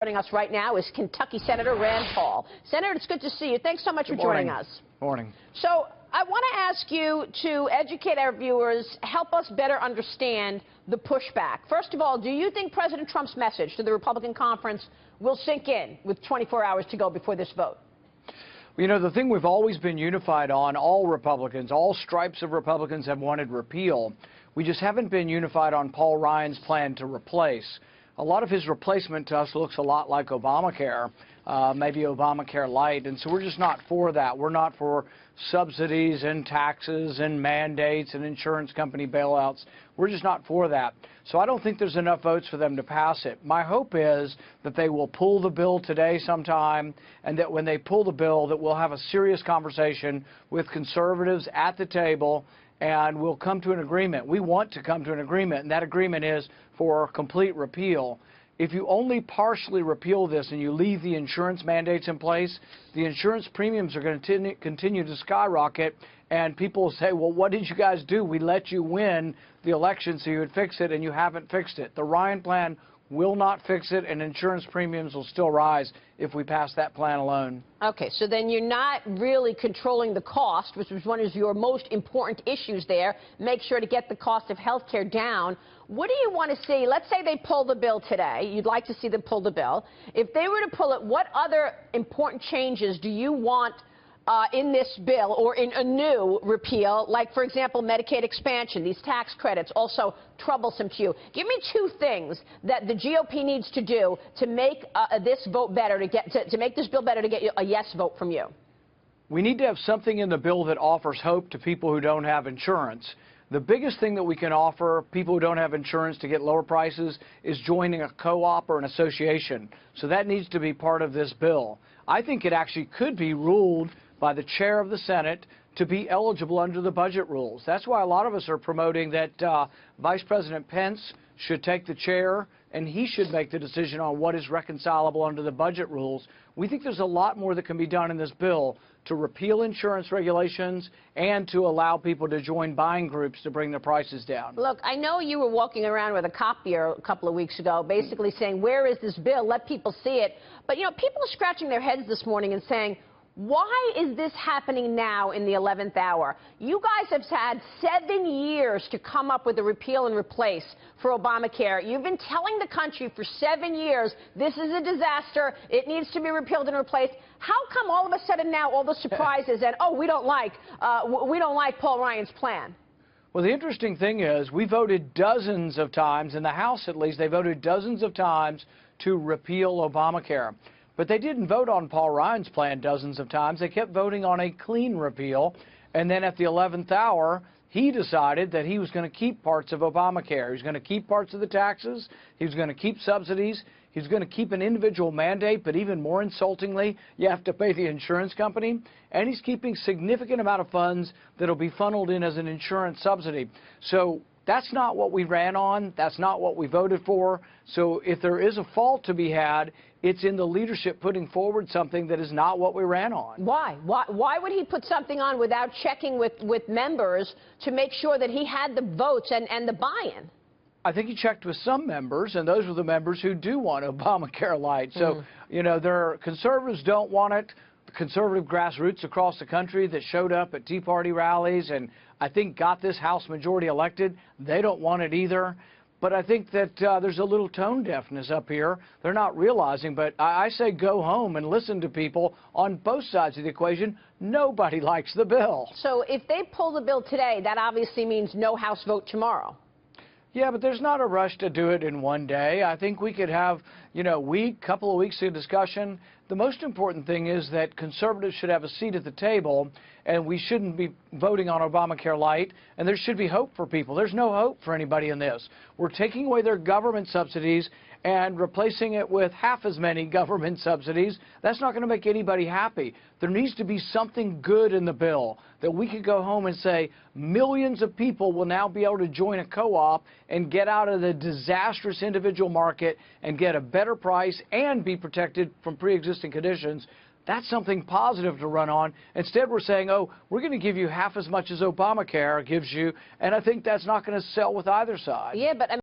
Joining us right now is Kentucky Senator Rand Paul. Senator, it's good to see you. Thanks so much for joining us. Morning. So I want to ask you to educate our viewers, help us better understand the pushback. First of all, do you think President Trump's message to the Republican conference will sink in with 24 hours to go before this vote? You know, the thing we've always been unified on, all Republicans, all stripes of Republicans have wanted repeal. We just haven't been unified on Paul Ryan's plan to replace. A lot of his replacement to us looks a lot like Obamacare, maybe Obamacare light, and so we're just not for that. We're not for subsidies and taxes and mandates and insurance company bailouts. We're just not for that. So I don't think there's enough votes for them to pass it. My hope is that they will pull the bill today sometime, and that when they pull the bill, that we'll have a serious conversation with conservatives at the table, and we'll come to an agreement. We want to come to an agreement, and that agreement is for complete repeal. If you only partially repeal this and you leave the insurance mandates in place, the insurance premiums are going to continue to skyrocket, and people will say, well, what did you guys do? We let you win the election so you would fix it, and you haven't fixed it. The Ryan plan will not fix it, and insurance premiums will still rise if we pass that plan alone. Okay, so then you're not really controlling the cost, which was one of your most important issues there. Make sure to get the cost of health care down. What do you want to see? Let's say they pull the bill today. You'd like to see them pull the bill. If they were to pull it, what other important changes do you want in this bill or in a new repeal, like, for example, Medicaid expansion, these tax credits, also troublesome to you? Give me two things that the GOP needs to do to make this vote better, to make this bill better, to get a yes vote from you. We need to have something in the bill that offers hope to people who don't have insurance. The biggest thing that we can offer people who don't have insurance to get lower prices is joining a co-op or an association. So that needs to be part of this bill. I think it actually could be ruled by the chair of the Senate to be eligible under the budget rules. That's why a lot of us are promoting that Vice President Pence should take the chair, and he should make the decision on what is reconcilable under the budget rules. We think there's a lot more that can be done in this bill to repeal insurance regulations and to allow people to join buying groups to bring their prices down. Look, I know you were walking around with a copier a couple of weeks ago, basically saying, where is this bill? Let people see it. But, you know, people are scratching their heads this morning and saying, why is this happening now in the 11th hour? You guys have had 7 years to come up with a repeal and replace for Obamacare. You've been telling the country for 7 years, this is a disaster, it needs to be repealed and replaced. How come all of a sudden now all the surprises and, oh, we don't like Paul Ryan's plan? Well, the interesting thing is we voted dozens of times, in the House at least, they voted dozens of times to repeal Obamacare. But they didn't vote on Paul Ryan's plan dozens of times. They kept voting on a clean repeal. And then at the 11th hour, he decided that he was going to keep parts of Obamacare. He was going to keep parts of the taxes. He was going to keep subsidies. He was going to keep an individual mandate, but even more insultingly, you have to pay the insurance company. And he's keeping significant amount of funds that will be funneled in as an insurance subsidy. So that's not what we ran on. That's not what we voted for. So if there is a fault to be had, it's in the leadership putting forward something that is not what we ran on. Why? Why would he put something on without checking with members to make sure that he had the votes and the buy-in? I think he checked with some members, and those were the members who do want Obamacare light. So, you know, their conservatives don't want it. The conservative grassroots across the country that showed up at Tea Party rallies and I think got this House majority elected, they don't want it either. But I think that there's a little tone deafness up here. They're not realizing, but I say go home and listen to people on both sides of the equation. Nobody likes the bill. So if they pull the bill today, that obviously means no House vote tomorrow. Yeah, but there's not a rush to do it in one day. I think we could have, you know, couple of weeks of discussion. The most important thing is that conservatives should have a seat at the table, and we shouldn't be voting on Obamacare light, and there should be hope for people. There's no hope for anybody in this. We're taking away their government subsidies and replacing it with half as many government subsidies. That's not going to make anybody happy. There needs to be something good in the bill that we could go home and say millions of people will now be able to join a co-op and get out of the disastrous individual market and get a better price and be protected from pre-existing conditions. That's something positive to run on. Instead, we're saying, oh, we're going to give you half as much as Obamacare gives you, and I think that's not going to sell with either side. Yeah, but